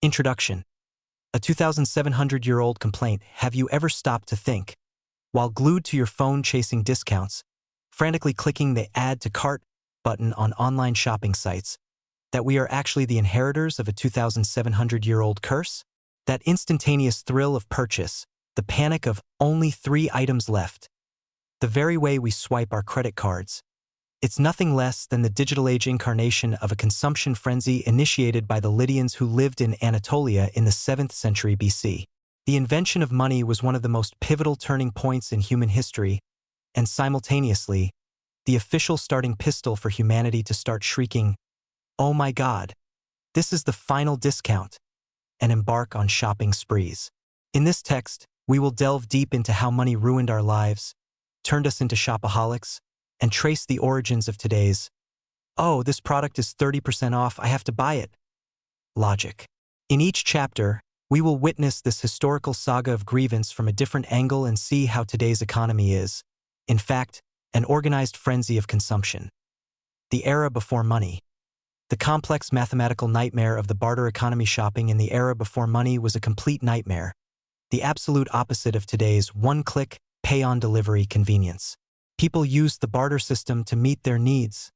Introduction. A 2,700-year-old complaint. Have you ever stopped to think, while glued to your phone chasing discounts, frantically clicking the Add to Cart button on online shopping sites, that we are actually the inheritors of a 2,700-year-old curse? That instantaneous thrill of purchase, the panic of only 3 items left, the very way we swipe our credit cards. It's nothing less than the digital age incarnation of a consumption frenzy initiated by the Lydians who lived in Anatolia in the 7th century BC. The invention of money was one of the most pivotal turning points in human history, and simultaneously, the official starting pistol for humanity to start shrieking, "Oh my God, this is the final discount," and embark on shopping sprees. In this text, we will delve deep into how money ruined our lives, turned us into shopaholics, and trace the origins of today's, "Oh, this product is 30% off, I have to buy it," logic. In each chapter, we will witness this historical saga of grievance from a different angle and see how today's economy is, in fact, an organized frenzy of consumption. The era before money. The complex mathematical nightmare of the barter economy. Shopping in the era before money was a complete nightmare, the absolute opposite of today's one-click, pay-on-delivery convenience. People used the barter system to meet their needs,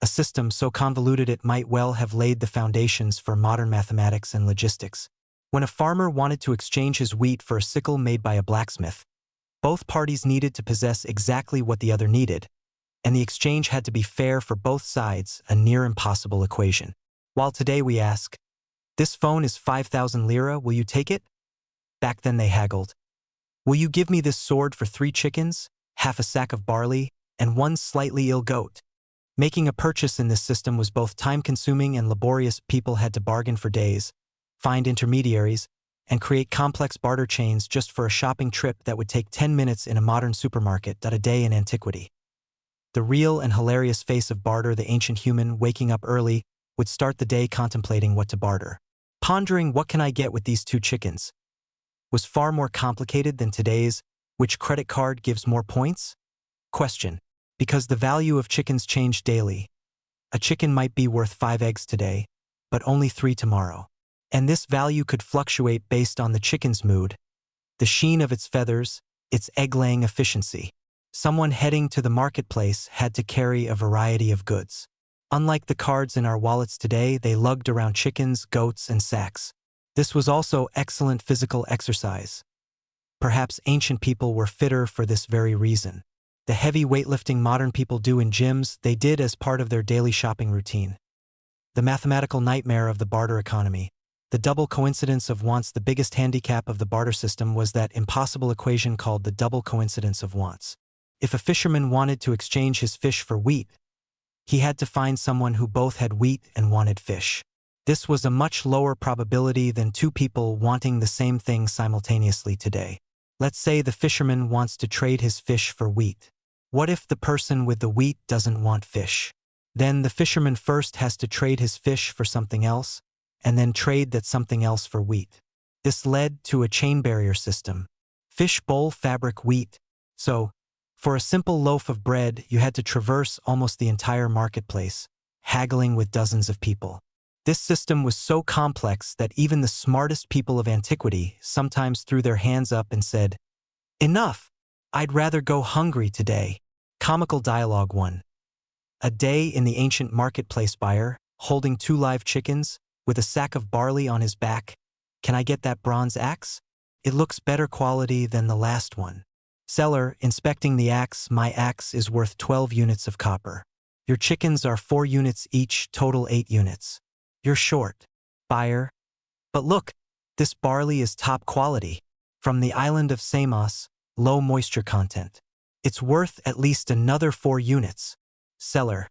a system so convoluted it might well have laid the foundations for modern mathematics and logistics. When a farmer wanted to exchange his wheat for a sickle made by a blacksmith, both parties needed to possess exactly what the other needed, and the exchange had to be fair for both sides, a near impossible equation. While today we ask, "This phone is 5,000 lira, will you take it?" Back then they haggled. "Will you give me this sword for 3 chickens, half a sack of barley, and 1 slightly ill goat?" Making a purchase in this system was both time-consuming and laborious. People had to bargain for days, find intermediaries, and create complex barter chains just for a shopping trip that would take 10 minutes in a modern supermarket. A day in antiquity. The real and hilarious face of barter. The ancient human, waking up early, would start the day contemplating what to barter. Pondering, "What can I get with these 2 chickens?" was far more complicated than today's, "Which credit card gives more points?" question. Because the value of chickens changed daily. A chicken might be worth 5 eggs today, but only 3 tomorrow. And this value could fluctuate based on the chicken's mood, the sheen of its feathers, its egg-laying efficiency. Someone heading to the marketplace had to carry a variety of goods. Unlike the cards in our wallets today, they lugged around chickens, goats, and sacks. This was also excellent physical exercise. Perhaps ancient people were fitter for this very reason. The heavy weightlifting modern people do in gyms, they did as part of their daily shopping routine. The mathematical nightmare of the barter economy. The double coincidence of wants. The biggest handicap of the barter system was that impossible equation called the double coincidence of wants. If a fisherman wanted to exchange his fish for wheat, he had to find someone who both had wheat and wanted fish. This was a much lower probability than 2 people wanting the same thing simultaneously today. Let's say the fisherman wants to trade his fish for wheat. What if the person with the wheat doesn't want fish? Then the fisherman first has to trade his fish for something else, and then trade that something else for wheat. This led to a chain barrier system. Fish, bowl, fabric, wheat. So, for a simple loaf of bread, you had to traverse almost the entire marketplace, haggling with dozens of people. This system was so complex that even the smartest people of antiquity sometimes threw their hands up and said, "Enough! I'd rather go hungry today." Comical dialogue 1. A day in the ancient marketplace. Buyer, holding 2 live chickens, with a sack of barley on his back. "Can I get that bronze axe? It looks better quality than the last one." Seller, inspecting the axe. "My axe is worth 12 units of copper. Your chickens are 4 units each, total 8 units. You're short." Buyer, "But look, this barley is top quality. From the island of Samos, low moisture content. It's worth at least another 4 units. Seller,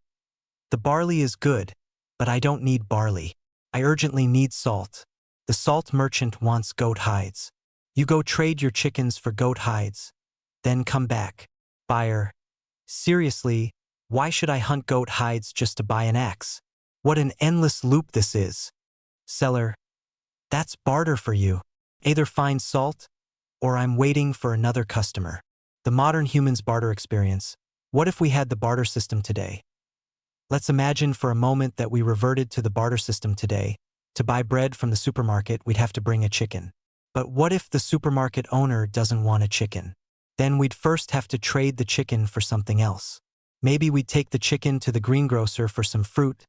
"The barley is good, but I don't need barley. I urgently need salt. The salt merchant wants goat hides. You go trade your chickens for goat hides, then come back." Buyer, "Seriously, why should I hunt goat hides just to buy an axe? What an endless loop this is." Seller, "That's barter for you. Either find salt, or I'm waiting for another customer." The modern human's barter experience. What if we had the barter system today? Let's imagine for a moment that we reverted to the barter system today. To buy bread from the supermarket, we'd have to bring a chicken. But what if the supermarket owner doesn't want a chicken? Then we'd first have to trade the chicken for something else. Maybe we'd take the chicken to the greengrocer for some fruit,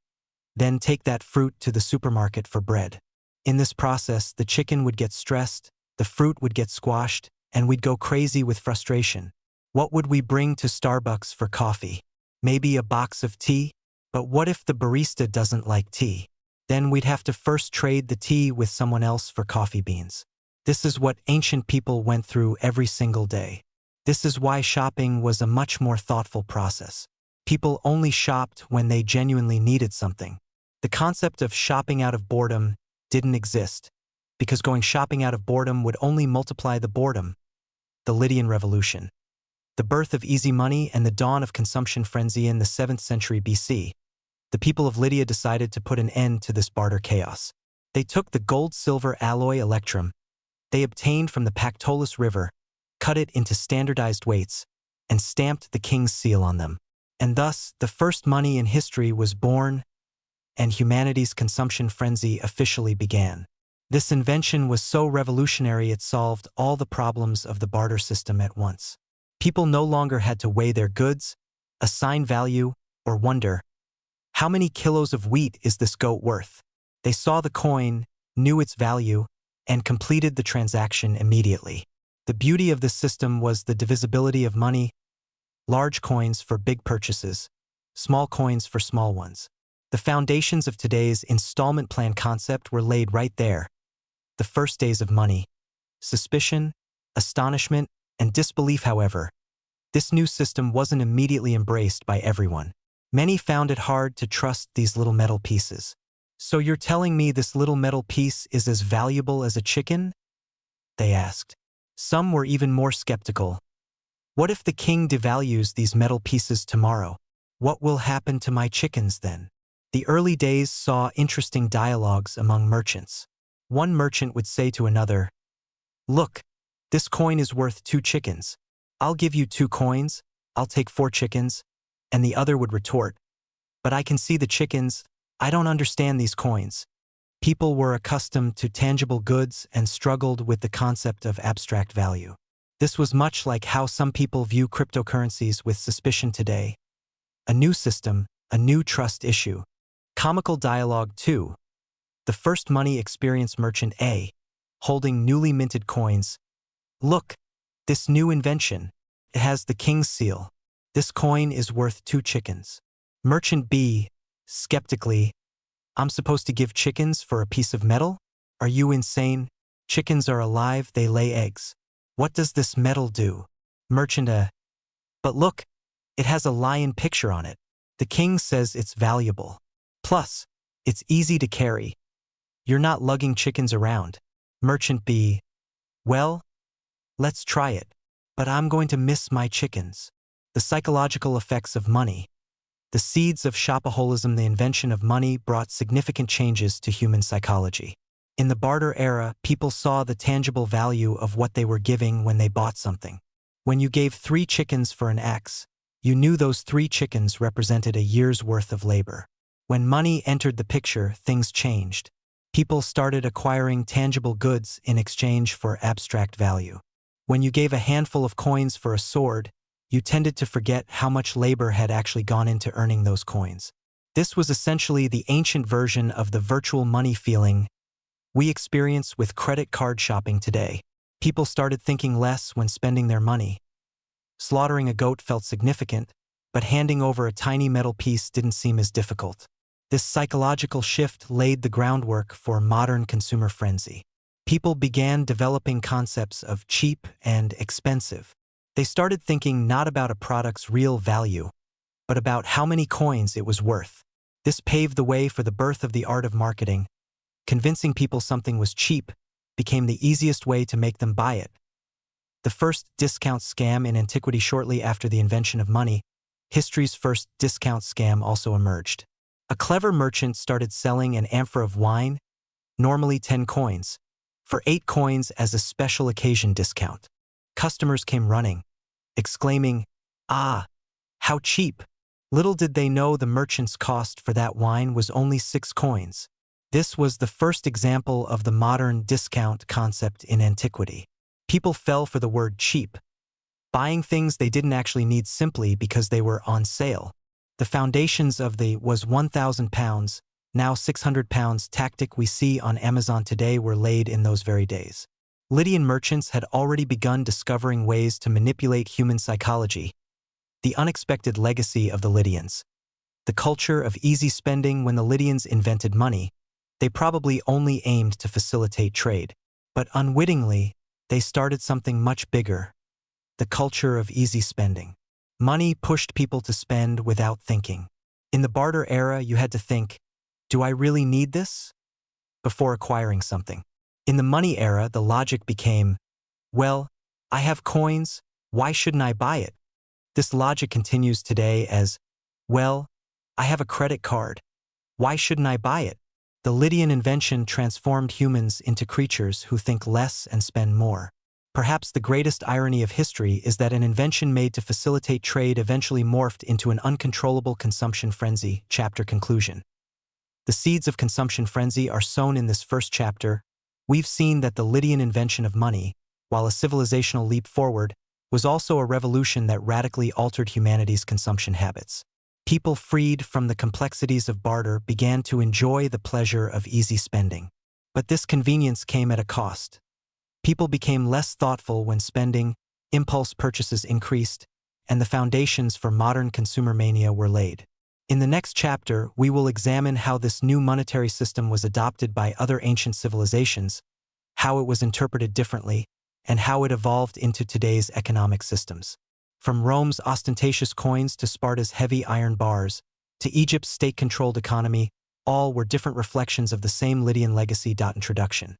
then take that fruit to the supermarket for bread. In this process, the chicken would get stressed, the fruit would get squashed, and we'd go crazy with frustration. What would we bring to Starbucks for coffee? Maybe a box of tea? But what if the barista doesn't like tea? Then we'd have to first trade the tea with someone else for coffee beans. This is what ancient people went through every single day. This is why shopping was a much more thoughtful process. People only shopped when they genuinely needed something. The concept of shopping out of boredom didn't exist, because going shopping out of boredom would only multiply the boredom. The Lydian Revolution. The birth of easy money and the dawn of consumption frenzy in the 7th century BC. The people of Lydia decided to put an end to this barter chaos. They took the gold-silver alloy electrum they obtained from the Pactolus River, cut it into standardized weights, and stamped the king's seal on them. And thus, the first money in history was born, and humanity's consumption frenzy officially began. This invention was so revolutionary it solved all the problems of the barter system at once. People no longer had to weigh their goods, assign value, or wonder, how many kilos of wheat is this goat worth? They saw the coin, knew its value, and completed the transaction immediately. The beauty of this system was the divisibility of money, large coins for big purchases, small coins for small ones. The foundations of today's installment plan concept were laid right there. The first days of money. Suspicion, astonishment, and disbelief, however. This new system wasn't immediately embraced by everyone. Many found it hard to trust these little metal pieces. So you're telling me this little metal piece is as valuable as a chicken? They asked. Some were even more skeptical. What if the king devalues these metal pieces tomorrow? What will happen to my chickens then? The early days saw interesting dialogues among merchants. One merchant would say to another, "Look, this coin is worth 2 chickens. I'll give you 2 coins, I'll take 4 chickens." And the other would retort, "But I can see the chickens, I don't understand these coins." People were accustomed to tangible goods and struggled with the concept of abstract value. This was much like how some people view cryptocurrencies with suspicion today. A new system, a new trust issue. Comical dialogue 2. The first money experience merchant A, holding newly minted coins. "Look, this new invention. It has the king's seal. This coin is worth 2 chickens." Merchant B, skeptically, "I'm supposed to give chickens for a piece of metal? Are you insane? Chickens are alive, they lay eggs. What does this metal do?" Merchant A, "But look, it has a lion picture on it. The king says it's valuable. Plus, it's easy to carry. You're not lugging chickens around." Merchant B, "Well, let's try it, but I'm going to miss my chickens." The psychological effects of money. The seeds of shopaholism. The invention of money brought significant changes to human psychology. In the barter era, people saw the tangible value of what they were giving when they bought something. When you gave 3 chickens for an X, you knew those 3 chickens represented a year's worth of labor. When money entered the picture, things changed. People started acquiring tangible goods in exchange for abstract value. When you gave a handful of coins for a sword, you tended to forget how much labor had actually gone into earning those coins. This was essentially the ancient version of the virtual money feeling we experience with credit card shopping today. People started thinking less when spending their money. Slaughtering a goat felt significant, but handing over a tiny metal piece didn't seem as difficult. This psychological shift laid the groundwork for modern consumer frenzy. People began developing concepts of cheap and expensive. They started thinking not about a product's real value, but about how many coins it was worth. This paved the way for the birth of the art of marketing. Convincing people something was cheap became the easiest way to make them buy it. The first discount scam in antiquity. Shortly after the invention of money, history's first discount scam also emerged. A clever merchant started selling an amphora of wine, normally 10 coins, for 8 coins as a special occasion discount. Customers came running, exclaiming, "Ah, how cheap!" Little did they know the merchant's cost for that wine was only 6 coins. This was the first example of the modern discount concept in antiquity. People fell for the word cheap, buying things they didn't actually need simply because they were on sale. The foundations of the was £1,000, now £600 tactic we see on Amazon today were laid in those very days. Lydian merchants had already begun discovering ways to manipulate human psychology. The unexpected legacy of the Lydians. The culture of easy spending. When the Lydians invented money, they probably only aimed to facilitate trade. But unwittingly, they started something much bigger. The culture of easy spending. Money pushed people to spend without thinking. In the barter era, you had to think, do I really need this? Before acquiring something. In the money era, the logic became, well, I have coins, why shouldn't I buy it? This logic continues today as, well, I have a credit card, why shouldn't I buy it? The Lydian invention transformed humans into creatures who think less and spend more. Perhaps the greatest irony of history is that an invention made to facilitate trade eventually morphed into an uncontrollable consumption frenzy. Chapter conclusion. The seeds of consumption frenzy are sown in this first chapter. We've seen that the Lydian invention of money, while a civilizational leap forward, was also a revolution that radically altered humanity's consumption habits. People freed from the complexities of barter began to enjoy the pleasure of easy spending. But this convenience came at a cost. People became less thoughtful when spending, impulse purchases increased, and the foundations for modern consumer mania were laid. In the next chapter, we will examine how this new monetary system was adopted by other ancient civilizations, how it was interpreted differently, and how it evolved into today's economic systems. From Rome's ostentatious coins to Sparta's heavy iron bars, to Egypt's state-controlled economy, all were different reflections of the same Lydian legacy. Introduction.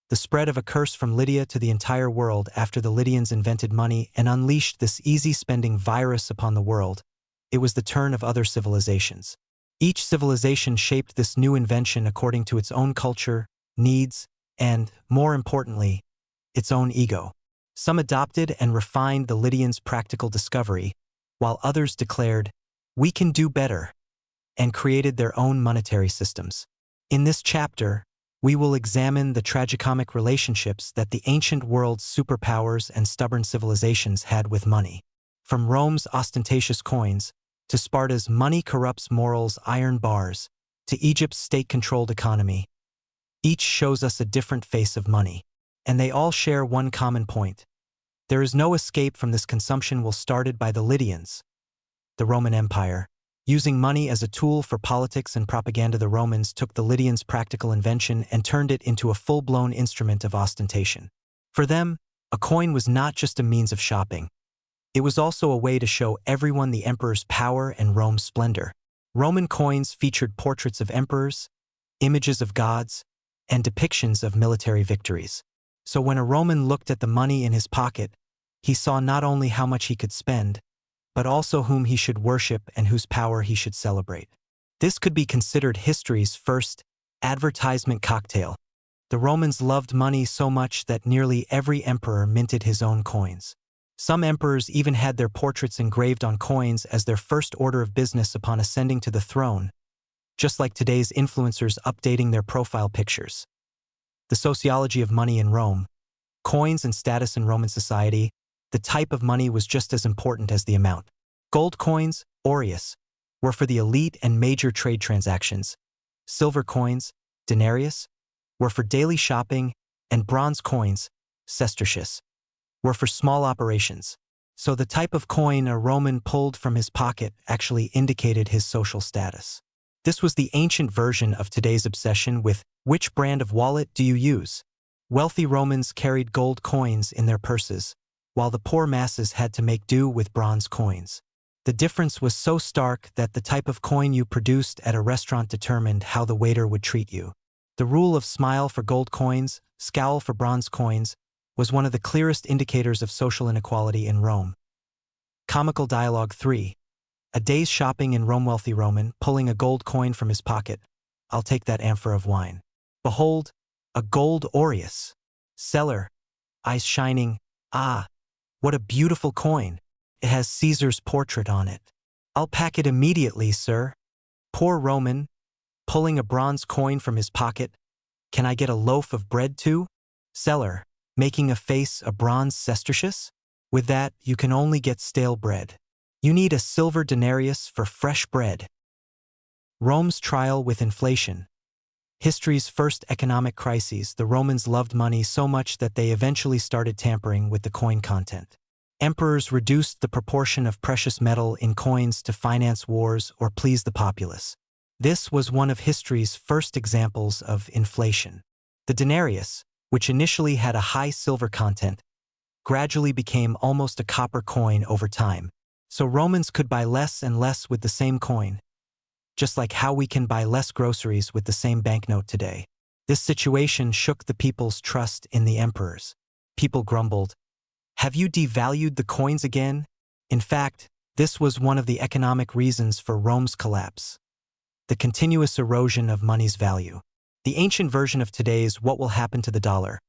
The spread of a curse from Lydia to the entire world after the Lydians invented money and unleashed this easy-spending virus upon the world. It was the turn of other civilizations. Each civilization shaped this new invention according to its own culture, needs, and, more importantly, its own ego. Some adopted and refined the Lydians' practical discovery, while others declared, "We can do better," and created their own monetary systems. In this chapter, we will examine the tragicomic relationships that the ancient world's superpowers and stubborn civilizations had with money. From Rome's ostentatious coins, to Sparta's money corrupts morals iron bars, to Egypt's state-controlled economy, each shows us a different face of money. And they all share one common point. There is no escape from this consumption started by the Lydians. The Roman Empire. Using money as a tool for politics and propaganda, the Romans took the Lydians' practical invention and turned it into a full-blown instrument of ostentation. For them, a coin was not just a means of shopping. It was also a way to show everyone the emperor's power and Rome's splendor. Roman coins featured portraits of emperors, images of gods, and depictions of military victories. So when a Roman looked at the money in his pocket, he saw not only how much he could spend, but also whom he should worship and whose power he should celebrate. This could be considered history's first advertisement cocktail. The Romans loved money so much that nearly every emperor minted his own coins. Some emperors even had their portraits engraved on coins as their first order of business upon ascending to the throne, just like today's influencers updating their profile pictures. The sociology of money in Rome. Coins and status in Roman society. The type of money was just as important as the amount. Gold coins, aureus, were for the elite and major trade transactions. Silver coins, denarius, were for daily shopping, and bronze coins, sestertius, were for small operations. So the type of coin a Roman pulled from his pocket actually indicated his social status. This was the ancient version of today's obsession with which brand of wallet do you use. Wealthy Romans carried gold coins in their purses, while the poor masses had to make do with bronze coins. The difference was so stark that the type of coin you produced at a restaurant determined how the waiter would treat you. The rule of smile for gold coins, scowl for bronze coins, was one of the clearest indicators of social inequality in Rome. Comical dialogue 3. A day's shopping in Rome. Wealthy Roman, pulling a gold coin from his pocket. "I'll take that amphora of wine." "Behold, a gold aureus." Seller, eyes shining, "Ah, what a beautiful coin. It has Caesar's portrait on it." "I'll pack it immediately, sir." Poor Roman, Pulling a bronze coin from his pocket. Can I get a loaf of bread too? Seller. Making a face a bronze sestertius? With that, you can only get stale bread. You need a silver denarius for fresh bread. Rome's trial with inflation. History's first economic crises, the Romans loved money so much that they eventually started tampering with the coin content. Emperors reduced the proportion of precious metal in coins to finance wars or please the populace. This was one of history's first examples of inflation. The denarius, which initially had a high silver content, gradually became almost a copper coin over time, so Romans could buy less and less with the same coin, just like how we can buy less groceries with the same banknote today. This situation shook the people's trust in the emperors. People grumbled, "Have you devalued the coins again?" In fact, this was one of the economic reasons for Rome's collapse. The continuous erosion of money's value. The ancient version of today's "what will happen to the dollar?"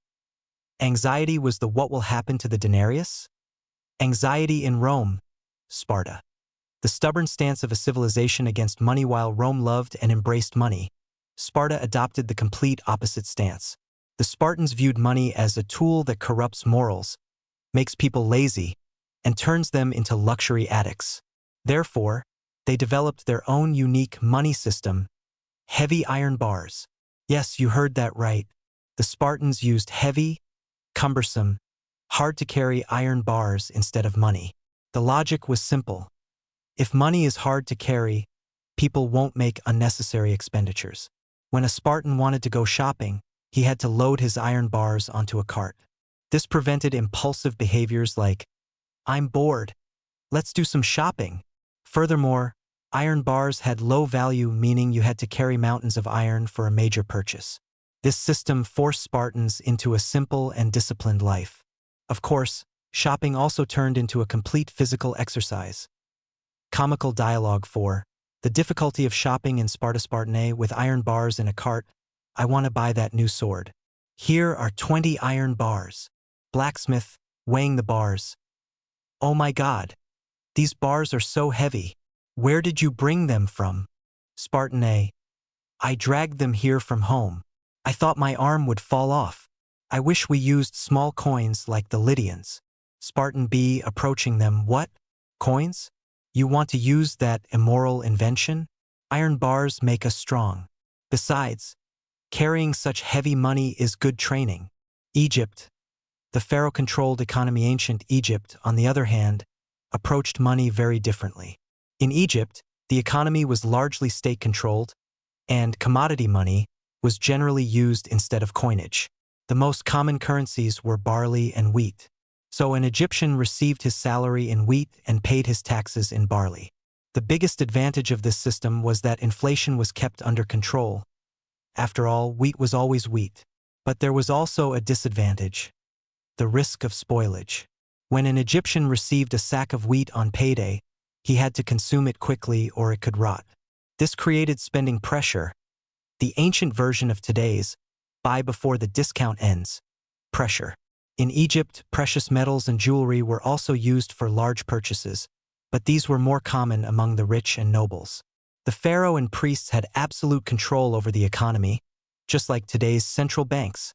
Anxiety was the "what will happen to the denarius?" Anxiety in Rome, Sparta. The stubborn stance of a civilization against money. While Rome loved and embraced money, Sparta adopted the complete opposite stance. The Spartans viewed money as a tool that corrupts morals, makes people lazy, and turns them into luxury addicts. Therefore, they developed their own unique money system, heavy iron bars. Yes, you heard that right. The Spartans used heavy, cumbersome, hard-to-carry iron bars instead of money. The logic was simple. If money is hard to carry, people won't make unnecessary expenditures. When a Spartan wanted to go shopping, he had to load his iron bars onto a cart. This prevented impulsive behaviors like, "I'm bored, let's do some shopping." Furthermore, iron bars had low value, meaning you had to carry mountains of iron for a major purchase. This system forced Spartans into a simple and disciplined life. Of course, shopping also turned into a complete physical exercise. Comical dialogue 4. The difficulty of shopping in Sparta. Spartan with iron bars in a cart. "I want to buy that new sword. Here are 20 iron bars." Blacksmith, weighing the bars. "Oh my God, these bars are so heavy. Where did you bring them from?" Spartan A. "I dragged them here from home. I thought my arm would fall off. I wish we used small coins like the Lydians." Spartan B, approaching them. "What? Coins? You want to use that immoral invention? Iron bars make us strong. Besides, carrying such heavy money is good training." Egypt. The pharaoh-controlled economy. Ancient Egypt, on the other hand, approached money very differently. In Egypt, the economy was largely state-controlled, and commodity money was generally used instead of coinage. The most common currencies were barley and wheat. So an Egyptian received his salary in wheat and paid his taxes in barley. The biggest advantage of this system was that inflation was kept under control. After all, wheat was always wheat. But there was also a disadvantage: the risk of spoilage. When an Egyptian received a sack of wheat on payday, he had to consume it quickly or it could rot. This created spending pressure. The ancient version of today's "buy before the discount ends" pressure. In Egypt, precious metals and jewelry were also used for large purchases, but these were more common among the rich and nobles. The pharaoh and priests had absolute control over the economy, just like today's central banks.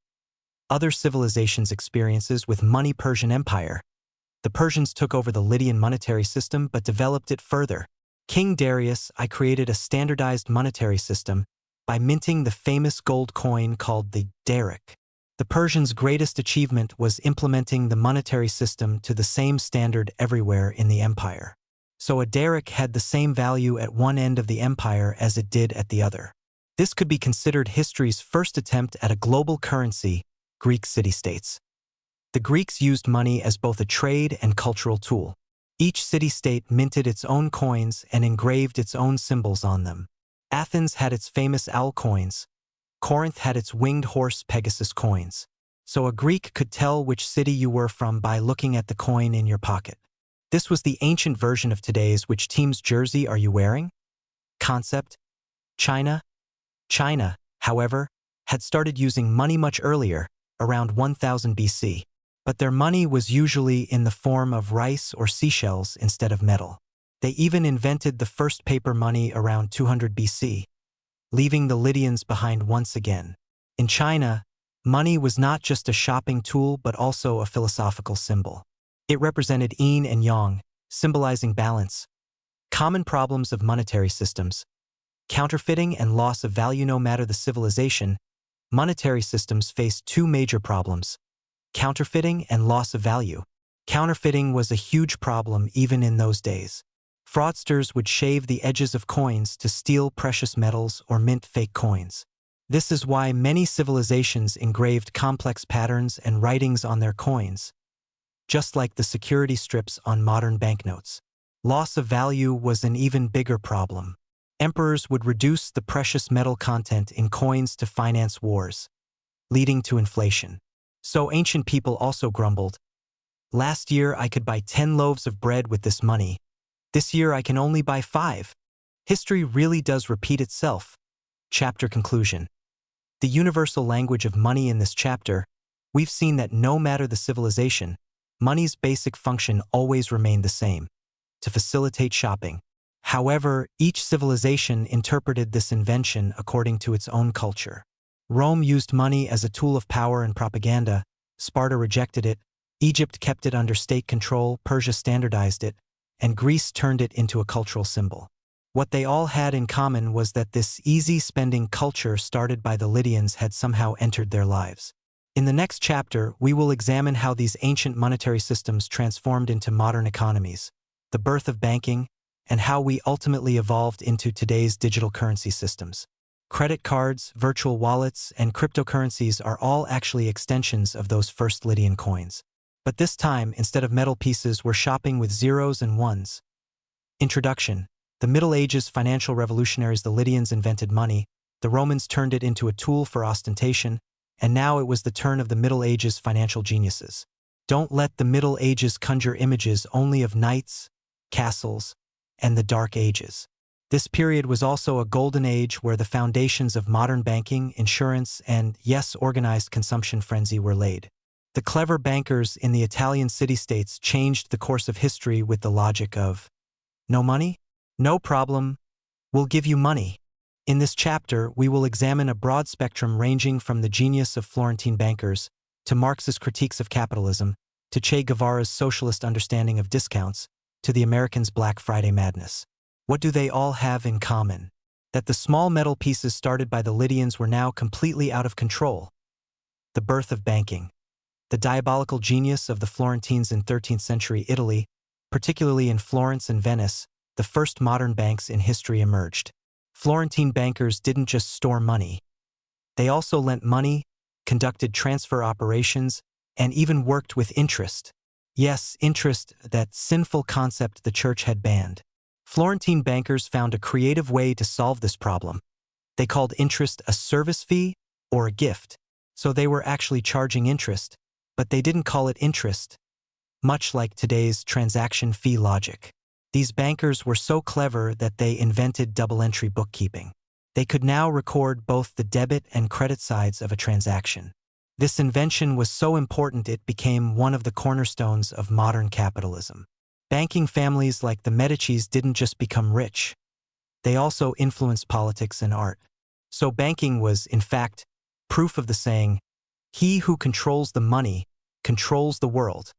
Other civilizations' experiences with money. Persian Empire. The Persians took over the Lydian monetary system but developed it further. King Darius I created a standardized monetary system by minting the famous gold coin called the daric. The Persians' greatest achievement was implementing the monetary system to the same standard everywhere in the empire. So a daric had the same value at one end of the empire as it did at the other. This could be considered history's first attempt at a global currency. Greek city-states. The Greeks used money as both a trade and cultural tool. Each city-state minted its own coins and engraved its own symbols on them. Athens had its famous owl coins. Corinth had its winged horse Pegasus coins. So a Greek could tell which city you were from by looking at the coin in your pocket. This was the ancient version of today's "which team's jersey are you wearing?" concept. China. China, however, had started using money much earlier, around 1000 BC. But their money was usually in the form of rice or seashells instead of metal. They even invented the first paper money around 200 BC. leaving the Lydians behind once again. In China, money was not just a shopping tool but also a philosophical symbol. It represented yin and yang, symbolizing balance. Common problems of monetary systems: counterfeiting and loss of value. No matter the civilization, monetary systems faced two major problems: counterfeiting and loss of value. Counterfeiting was a huge problem even in those days. Fraudsters would shave the edges of coins to steal precious metals or mint fake coins. This is why many civilizations engraved complex patterns and writings on their coins, just like the security strips on modern banknotes. Loss of value was an even bigger problem. Emperors would reduce the precious metal content in coins to finance wars, leading to inflation. So ancient people also grumbled, "Last year I could buy 10 loaves of bread with this money. This year I can only buy 5. History really does repeat itself. Chapter conclusion. The universal language of money. In this chapter, we've seen that no matter the civilization, money's basic function always remained the same: to facilitate shopping. However, each civilization interpreted this invention according to its own culture. Rome used money as a tool of power and propaganda. Sparta rejected it. Egypt kept it under state control. Persia standardized it, and Greece turned it into a cultural symbol. What they all had in common was that this easy spending culture started by the Lydians had somehow entered their lives. In the next chapter, we will examine how these ancient monetary systems transformed into modern economies, the birth of banking, and how we ultimately evolved into today's digital currency systems. Credit cards, virtual wallets, and cryptocurrencies are all actually extensions of those first Lydian coins. But this time, instead of metal pieces, we're shopping with zeros and ones. Introduction. The Middle Ages financial revolutionaries. The Lydians invented money, the Romans turned it into a tool for ostentation, and now it was the turn of the Middle Ages financial geniuses. Don't let the Middle Ages conjure images only of knights, castles, and the Dark Ages. This period was also a golden age where the foundations of modern banking, insurance, and, yes, organized consumption frenzy were laid. The clever bankers in the Italian city-states changed the course of history with the logic of, "No money? No problem. We'll give you money." In this chapter, we will examine a broad spectrum ranging from the genius of Florentine bankers, to Marx's critiques of capitalism, to Che Guevara's socialist understanding of discounts, to the Americans' Black Friday madness. What do they all have in common? That the small metal pieces started by the Lydians were now completely out of control. The birth of banking. The diabolical genius of the Florentines in 13th century Italy, particularly in Florence and Venice, the first modern banks in history emerged. Florentine bankers didn't just store money. They also lent money, conducted transfer operations, and even worked with interest. Yes, interest, that sinful concept the church had banned. Florentine bankers found a creative way to solve this problem. They called interest a service fee or a gift. So they were actually charging interest, but they didn't call it interest, much like today's transaction fee logic. These bankers were so clever that they invented double-entry bookkeeping. They could now record both the debit and credit sides of a transaction. This invention was so important it became one of the cornerstones of modern capitalism. Banking families like the Medicis didn't just become rich. They also influenced politics and art. So banking was, in fact, proof of the saying, "He who controls the money controls the world."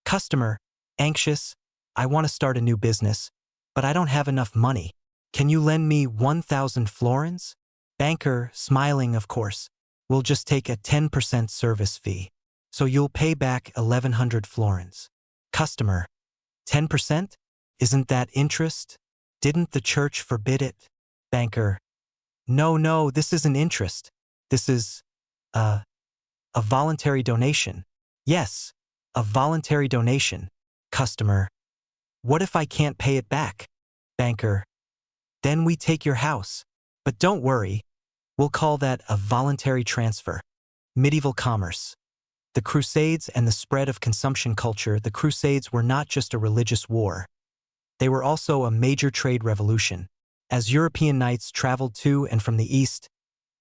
Customer: anxious, "I want to start a new business, but I don't have enough money. Can you lend me 1,000 florins? Banker, smiling of course, "We'll just take a 10% service fee. So you'll pay back 1,100 florins. Customer: 10%? Isn't that interest? Didn't the church forbid it? Banker: No, this isn't interest. This is, a voluntary donation. Yes, a voluntary donation. Customer: What if I can't pay it back? Banker: Then we take your house. But don't worry, we'll call that a voluntary transfer. Medieval commerce. The Crusades and the spread of consumption culture. The Crusades were not just a religious war. They were also a major trade revolution. As European knights traveled to and from the East,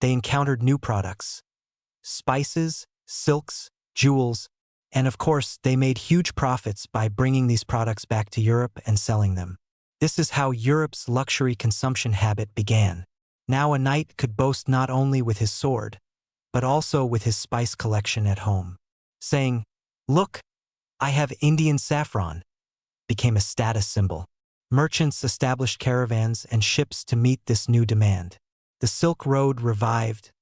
they encountered new products: spices, silks, jewels, and of course, they made huge profits by bringing these products back to Europe and selling them. This is how Europe's luxury consumption habit began. Now a knight could boast not only with his sword, but also with his spice collection at home. Saying, "Look, I have Indian saffron," became a status symbol. Merchants established caravans and ships to meet this new demand. The Silk Road revived.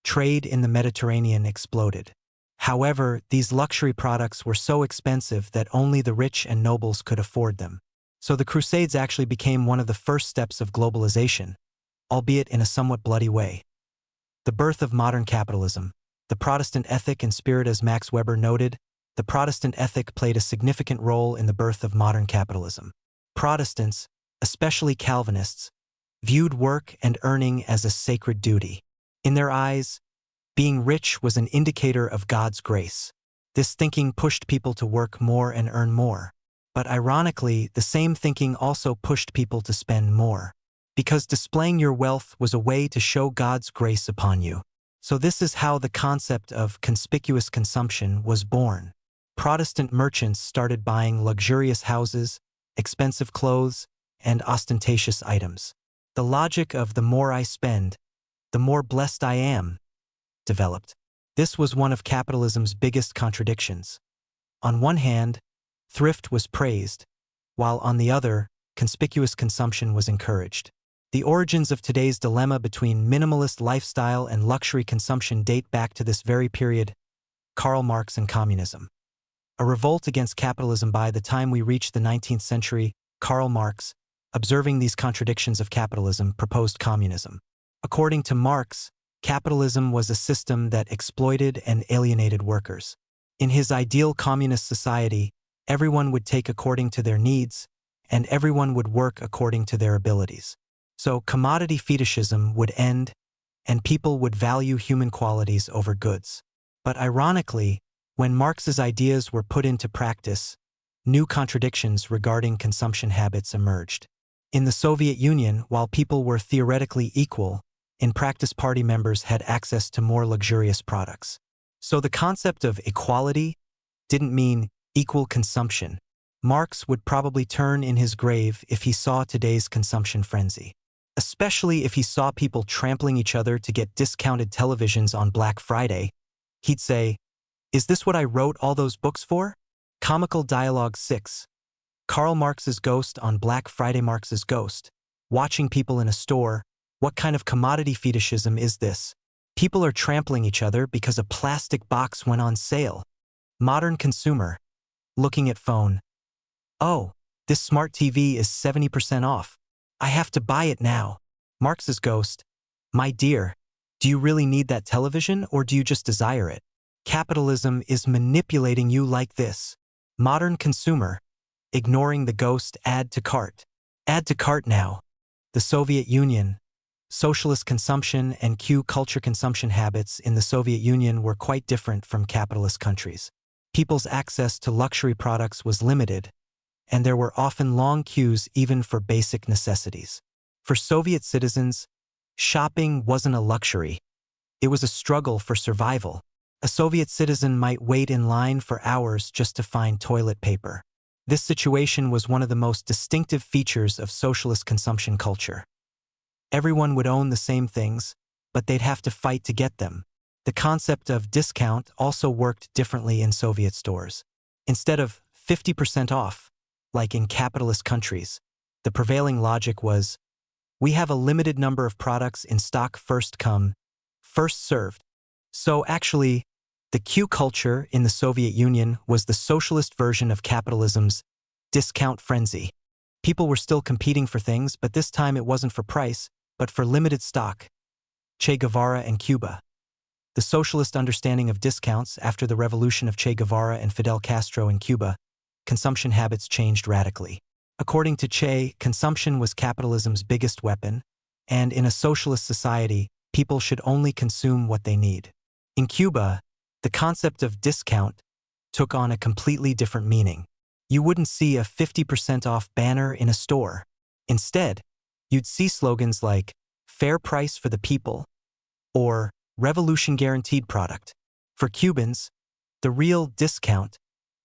Trade in the Mediterranean exploded. However, these luxury products were so expensive that only the rich and nobles could afford them. So the Crusades actually became one of the first steps of globalization, albeit in a somewhat bloody way. The birth of modern capitalism. The Protestant ethic and spirit. As Max Weber noted, the Protestant ethic played a significant role in the birth of modern capitalism. Protestants, especially Calvinists, viewed work and earning as a sacred duty. In their eyes, being rich was an indicator of God's grace. This thinking pushed people to work more and earn more. But ironically, the same thinking also pushed people to spend more, because displaying your wealth was a way to show God's grace upon you. So this is how the concept of conspicuous consumption was born. Protestant merchants started buying luxurious houses, expensive clothes, and ostentatious items. The logic of the more I spend, the more blessed I am, developed. This was one of capitalism's biggest contradictions. On one hand, thrift was praised, while on the other, conspicuous consumption was encouraged. The origins of today's dilemma between minimalist lifestyle and luxury consumption date back to this very period: Karl Marx and communism. A revolt against capitalism. By the time we reached the 19th century, Karl Marx, observing these contradictions of capitalism, proposed communism. According to Marx, capitalism was a system that exploited and alienated workers. In his ideal communist society, everyone would take according to their needs, and everyone would work according to their abilities. So commodity fetishism would end, and people would value human qualities over goods. But ironically, when Marx's ideas were put into practice, new contradictions regarding consumption habits emerged. In the Soviet Union, while people were theoretically equal, in practice party members had access to more luxurious products. So the concept of equality didn't mean equal consumption. Marx would probably turn in his grave if he saw today's consumption frenzy. Especially if he saw people trampling each other to get discounted televisions on Black Friday. He'd say, "Is this what I wrote all those books for?" Comical Dialogue 6. Karl Marx's ghost on Black Friday. Marx's ghost. Watching people in a store. What kind of commodity fetishism is this? People are trampling each other because a plastic box went on sale. Modern consumer. Looking at phone. "Oh, this smart TV is 70% off. I have to buy it now." Marx's ghost. "My dear, do you really need that television or do you just desire it? Capitalism is manipulating you like this." Modern consumer. Ignoring the ghost. Add to cart. Add to cart now. The Soviet Union. Socialist consumption and culture consumption habits in the Soviet Union were quite different from capitalist countries. People's access to luxury products was limited, and there were often long queues even for basic necessities. For Soviet citizens, shopping wasn't a luxury. It was a struggle for survival. A Soviet citizen might wait in line for hours just to find toilet paper. This situation was one of the most distinctive features of socialist consumption culture. Everyone would own the same things, but they'd have to fight to get them. The concept of discount also worked differently in Soviet stores. Instead of 50% off, like in capitalist countries, the prevailing logic was, we have a limited number of products in stock, first come, first served. So actually, the Q culture in the Soviet Union was the socialist version of capitalism's discount frenzy. People were still competing for things, but this time it wasn't for price, but for limited stock. Che Guevara and Cuba. The socialist understanding of discounts. After the revolution of Che Guevara and Fidel Castro in Cuba, consumption habits changed radically. According to Che, consumption was capitalism's biggest weapon, and in a socialist society, people should only consume what they need. In Cuba, the concept of discount took on a completely different meaning. You wouldn't see a 50% off banner in a store. Instead, you'd see slogans like "fair price for the people" or "revolution guaranteed product." For Cubans, the real discount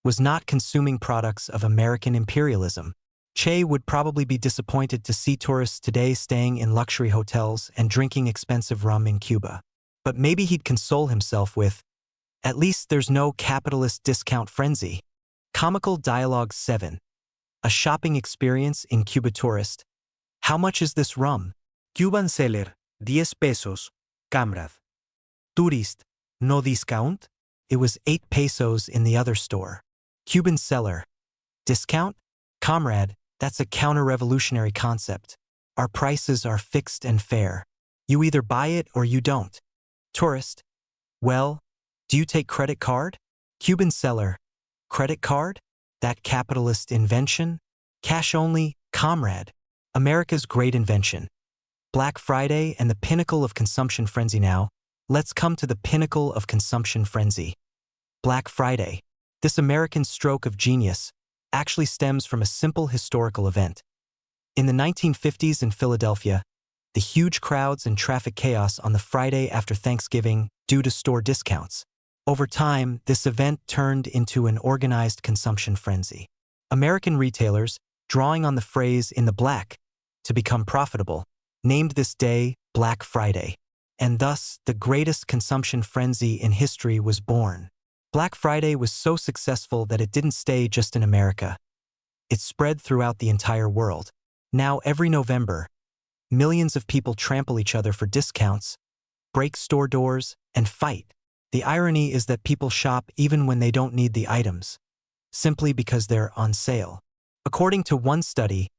was not consuming products of American imperialism. Che would probably be disappointed to see tourists today staying in luxury hotels and drinking expensive rum in Cuba. But maybe he'd console himself with, at least there's no capitalist discount frenzy. Comical Dialogue 7. A shopping experience in Cuba tourist. How much is this rum? Cuban seller, 10 pesos, camrad. Tourist, no discount? It was 8 pesos in the other store. Cuban seller. Discount? Comrade, that's a counter-revolutionary concept. Our prices are fixed and fair. You either buy it or you don't. Tourist. Well, do you take credit card? Cuban seller. Credit card? That capitalist invention? Cash only, comrade. America's great invention. Black Friday and the pinnacle of consumption frenzy now. Let's come to the pinnacle of consumption frenzy. Black Friday. This American stroke of genius actually stems from a simple historical event. In the 1950s in Philadelphia, the huge crowds and traffic chaos on the Friday after Thanksgiving due to store discounts. Over time, this event turned into an organized consumption frenzy. American retailers, drawing on the phrase "in the black" to become profitable, named this day Black Friday. And thus, the greatest consumption frenzy in history was born. Black Friday was so successful that it didn't stay just in America. It spread throughout the entire world. Now, every November, millions of people trample each other for discounts, break store doors, and fight. The irony is that people shop even when they don't need the items, simply because they're on sale. According to one study,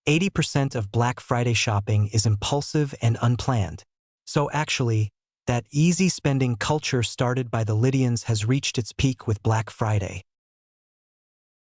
80% of Black Friday shopping is impulsive and unplanned. So actually, that easy spending culture started by the Lydians has reached its peak with Black Friday.